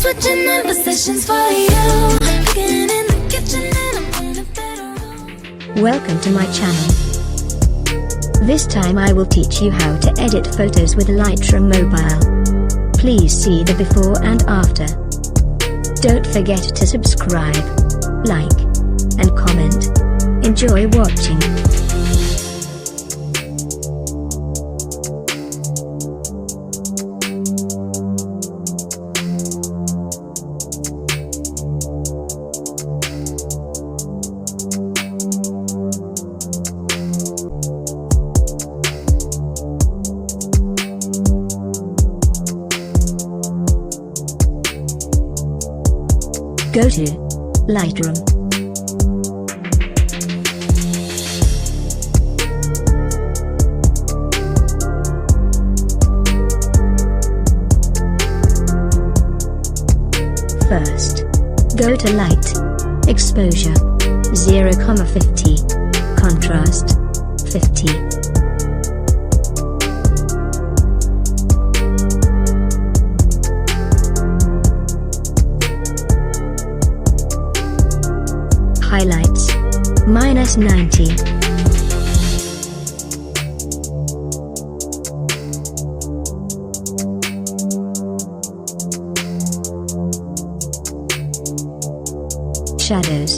switching up positions for you. Cooking in the kitchen and I'm in a better. Welcome to my channel. This time I will teach you how to edit photos with Lightroom Mobile. Please see the before and after. Don't forget to subscribe, like, and comment. Enjoy watching. Go to Lightroom. First, go to Light, Exposure, 0,50, Contrast, 50. Highlights, -90. Shadows,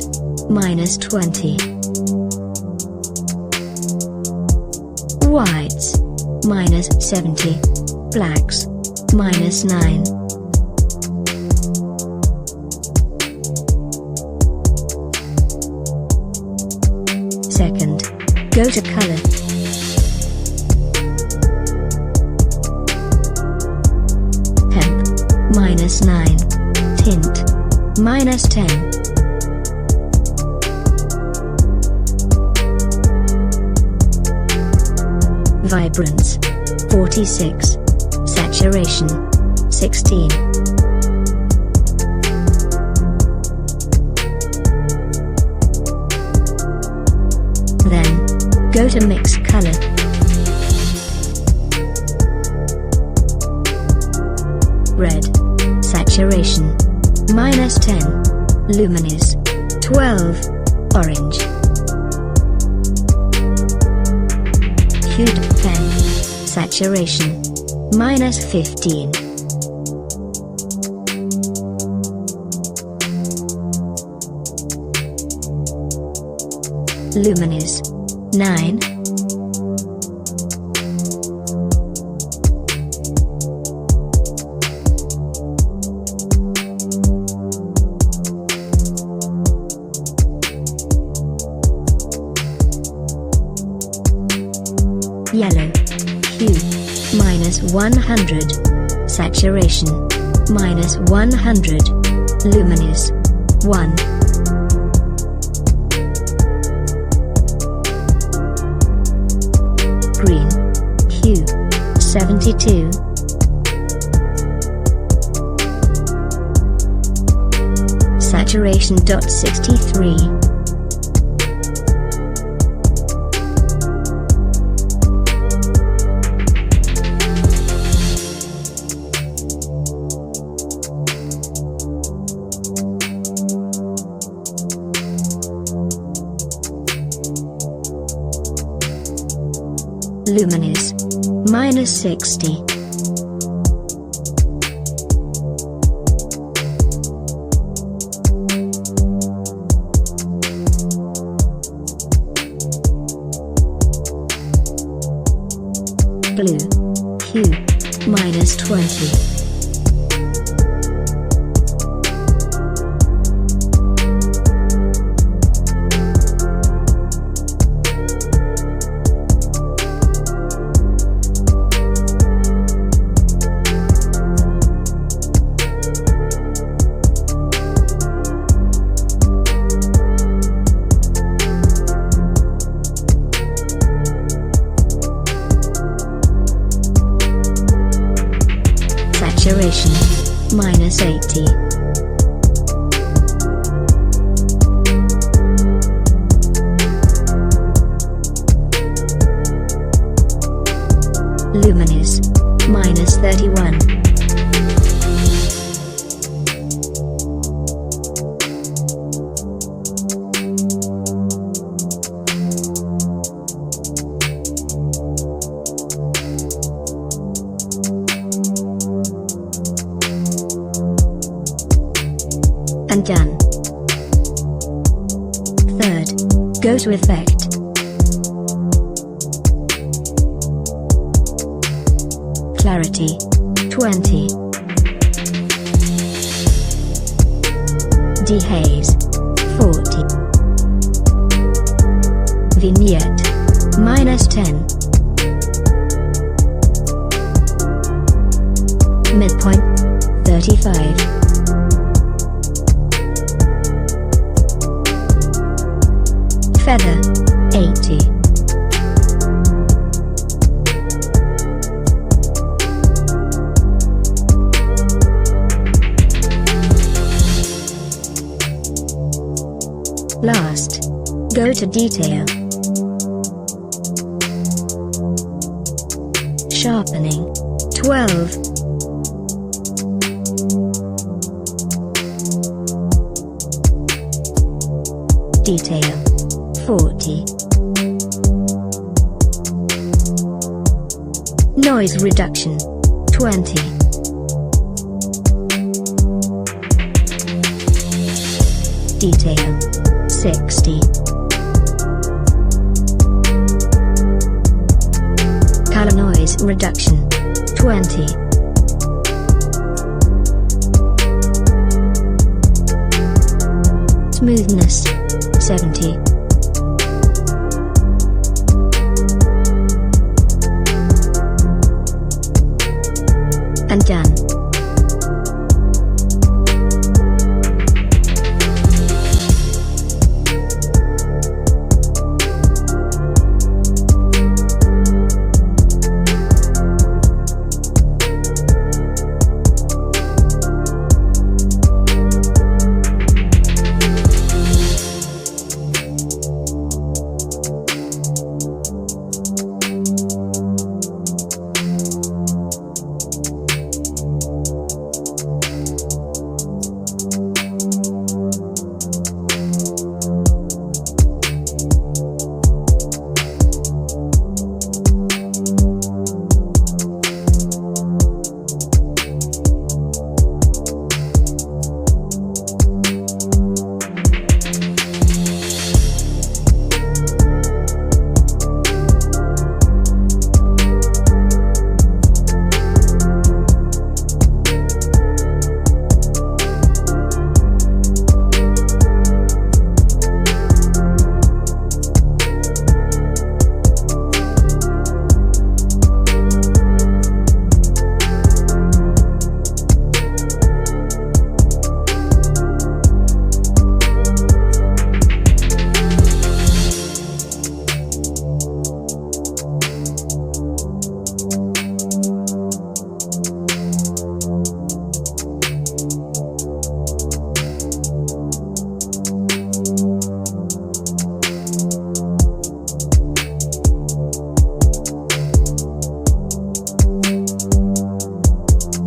-20. Whites, -70. Blacks, -9. Second, go to color. Temp, -9. Tint, -10. Vibrance, 46. Saturation, 16. Then, go to Mix Color. Red, Saturation, -10. Luminous, 12. Orange. Hued, 10. Saturation, -15. Luminous, 9. Yellow, hue, -100. Saturation, -100. Luminous, 1. Green, hue, 72. Saturation, 63. Luminous, -60. Blue, hue, -20. Saturation, -80. Luminous, -31. and done. Third, go to Effect. Clarity 20. Dehaze 40. Vignette -10. Midpoint 35. Feather 80. Last, go to Detail. Sharpening 12. Detail 40. Noise reduction 20. Detail 60. Color noise reduction 20. Smoothness 70. And done.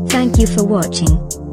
Thank you for watching.